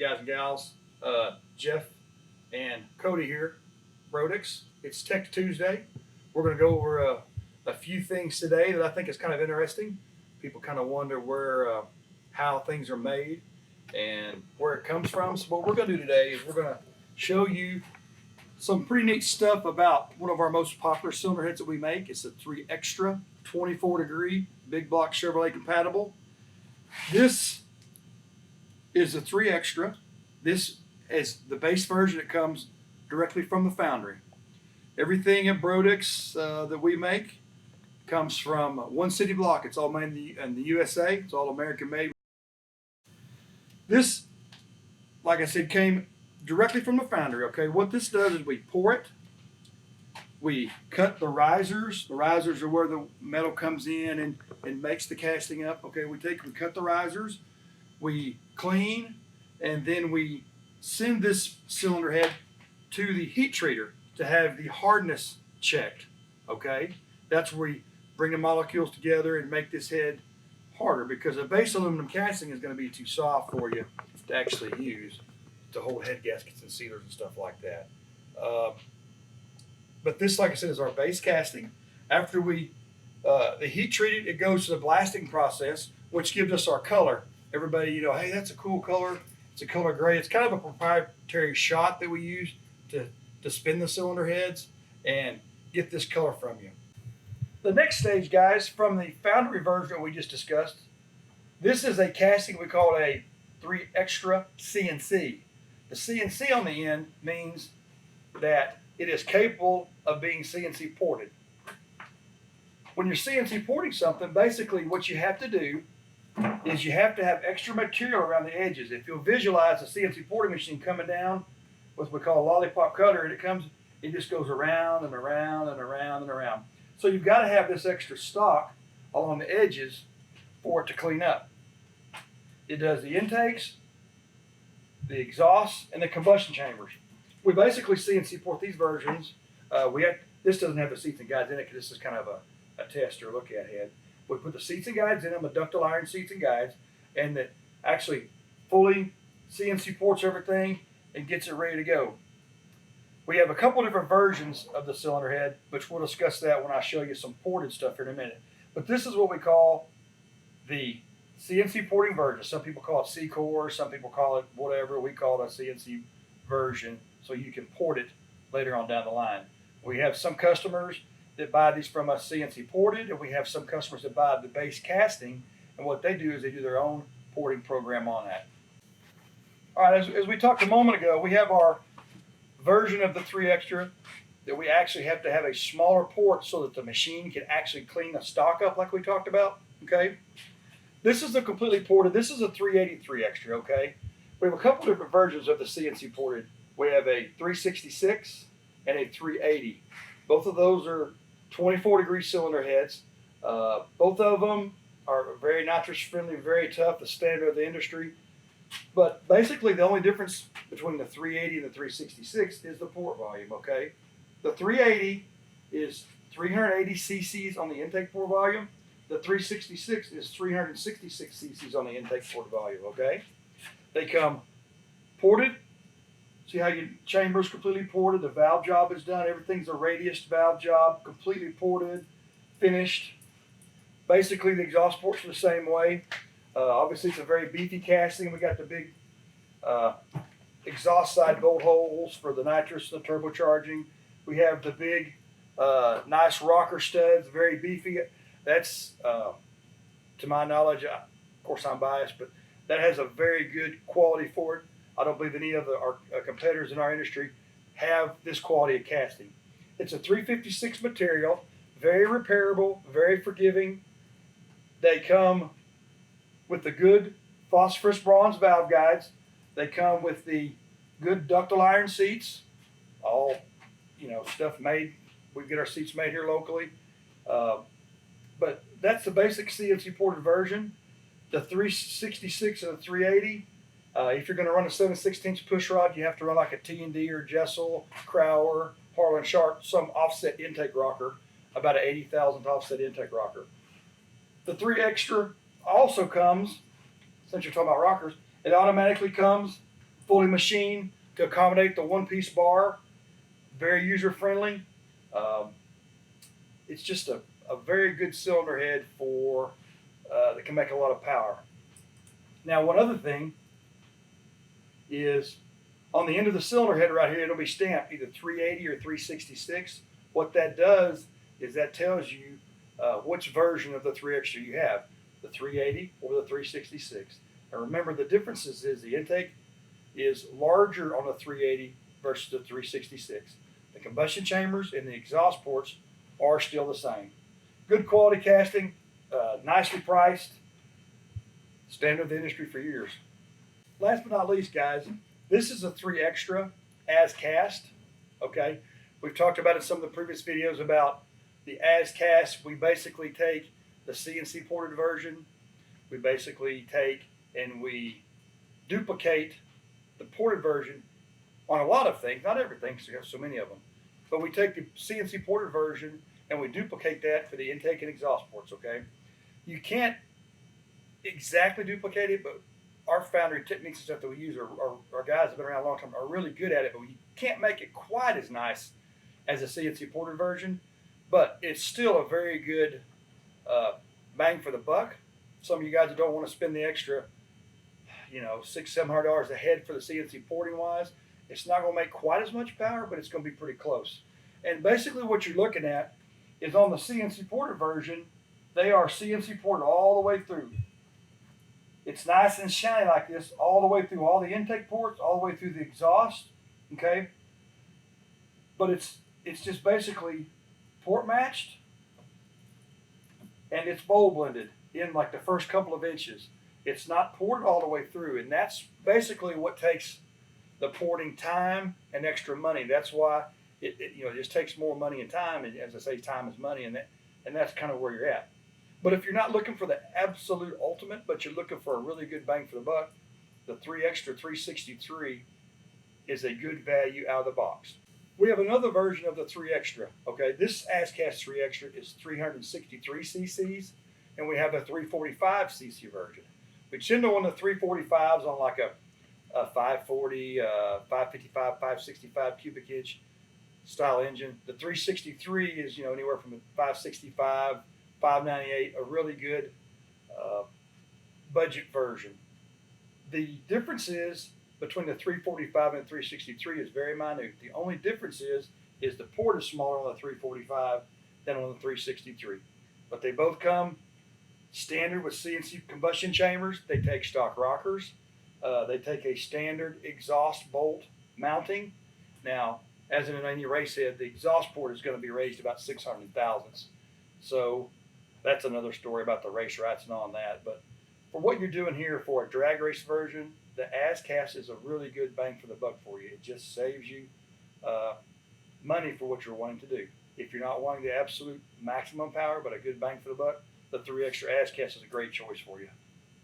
guys and gals. Jeff and Cody here, BRODIX. It's Tech Tuesday. We're going to go over a few things today that I think is kind of interesting. People kind of wonder how things are made and where it comes from. So what we're going to do today is we're going to show you some pretty neat stuff about one of our most popular cylinder heads that we make. It's a 3 XTRA 24 degree big block Chevrolet compatible. This is a 3 XTRA. This is the base version. It comes directly from the Foundry. Everything at BRODIX that we make comes from one city block. It's all made in the USA. It's all American made. This, like I said, came directly from the Foundry. Okay, what this does is we pour it. We cut the risers. The risers are where the metal comes in and makes the casting up. Okay, we cut the risers, we clean, and then we send this cylinder head to the heat treater to have the hardness checked. Okay, that's where we bring the molecules together and make this head harder, because a base aluminum casting is going to be too soft for you to actually use to hold head gaskets and sealers and stuff like that. But this, like I said, is our base casting. After we the heat treat it, it goes to the blasting process, which gives us our color. Everybody, hey, that's a cool color. It's a color gray. It's kind of a proprietary shot that we use to spin the cylinder heads and get this color from you. The next stage, guys, from the Foundry version that we just discussed, this is a casting we call a 3 XTRA CNC. The CNC on the end means that it is capable of being CNC ported. When you're CNC porting something, basically what you have to do is you have to have extra material around the edges. If you'll visualize a CNC porting machine coming down with what we call a lollipop cutter, and it just goes around and around and around and around. So you've got to have this extra stock along the edges for it to clean up. It does the intakes, the exhausts, and the combustion chambers. We basically CNC port these versions. This doesn't have the seats and guides in it because this is kind of a test or look at head. We put the seats and guides in them, the ductile iron seats and guides, and that actually fully CNC ports everything and gets it ready to go. We have a couple different versions of the cylinder head, which we'll discuss that when I show you some ported stuff here in a minute. But this is what we call the CNC porting version. Some people call it C-Core, some people call it whatever. We call it a CNC version, so you can port it later on down the line. We have some customers that buy these from us CNC ported, and we have some customers that buy the base casting, and what they do is they do their own porting program on that. All right, as we talked a moment ago, we have our version of the 3 XTRA that we actually have to have a smaller port so that the machine can actually clean the stock up like we talked about, okay? This is the completely ported. This is a 383 XTRA, okay? We have a couple different versions of the CNC ported. We have a 366 and a 380. Both of those are 24 degree cylinder heads. Both of them are very nitrous friendly, very tough, the standard of the industry. But basically the only difference between the 380 and the 366 is the port volume, okay? The 380 is 380 cc's on the intake port volume. The 366 is 366 cc's on the intake port volume, okay? They come ported. See how your chamber is completely ported, the valve job is done, everything's a radius valve job, completely ported, finished. Basically the exhaust ports are the same way. Obviously it's a very beefy casting. We got the big exhaust side bolt holes for the nitrous, the turbocharging. We have the big nice rocker studs, very beefy. That's, to my knowledge, of course I'm biased, but that has a very good quality for it. I don't believe any of our competitors in our industry have this quality of casting. It's a 356 material, very repairable, very forgiving. They come with the good phosphorus bronze valve guides. They come with the good ductile iron seats, all stuff made. We get our seats made here locally. But that's the basic CNC ported version. The 366 and the 380. If you're going to run a 7/16 push rod, you have to run like a T&D or Jessel, Crowler, Harlan Sharp, some offset intake rocker, about an 80,000 offset intake rocker. The 3 XTRA also comes, since you're talking about rockers, it automatically comes fully machined to accommodate the one-piece bar. Very user-friendly. It's just a very good cylinder head for that can make a lot of power. Now, one other thing is on the end of the cylinder head right here, it'll be stamped either 380 or 366. What that does is that tells you which version of the 3 extra you have, the 380 or the 366. And remember, the differences is the intake is larger on the 380 versus the 366. The combustion chambers and the exhaust ports are still the same. Good quality casting, nicely priced, standard of the industry for years. Last but not least, guys, this is a 3 extra as cast. Okay, we've talked about in some of the previous videos about the as cast. We basically take the CNC ported version. We basically take and we duplicate the ported version on a lot of things, not everything, because we have so many of them. But we take the CNC ported version and we duplicate that for the intake and exhaust ports. Okay, you can't exactly duplicate it, but our foundry techniques and stuff that we use, our guys have been around a long time, are really good at it, but we can't make it quite as nice as a CNC ported version, but it's still a very good bang for the buck. Some of you guys that don't want to spend the extra, $600-700 a head for the CNC porting wise, it's not going to make quite as much power, but it's going to be pretty close. And basically what you're looking at is on the CNC ported version, they are CNC ported all the way through. It's nice and shiny like this all the way through all the intake ports, all the way through the exhaust, okay? But it's just basically port matched, and it's bowl blended in like the first couple of inches. It's not poured all the way through, and that's basically what takes the porting time and extra money. That's why it just takes more money and time, and as I say, time is money, and that's kind of where you're at. But if you're not looking for the absolute ultimate, but you're looking for a really good bang for the buck, the 3 extra 363 is a good value out of the box. We have another version of the 3 extra. Okay, this ASCAS 3 extra is 363 cc's, and we have a 345 cc version. We tend to want the 345s on like a 540, 555, 565 cubic inch style engine. The 363 is anywhere from 565. 598, a really good budget version. The difference is between the 345 and the 363 is very minute. The only difference is the port is smaller on the 345 than on the 363. But they both come standard with CNC combustion chambers. They take stock rockers. They take a standard exhaust bolt mounting. Now, as in any race head, the exhaust port is going to be raised about 600 thousandths. So that's another story about the race rights and all that. But for what you're doing here for a drag race version, the ASCAS is a really good bang for the buck for you. It just saves you money for what you're wanting to do. If you're not wanting the absolute maximum power, but a good bang for the buck, the 3 extra ASCAS is a great choice for you.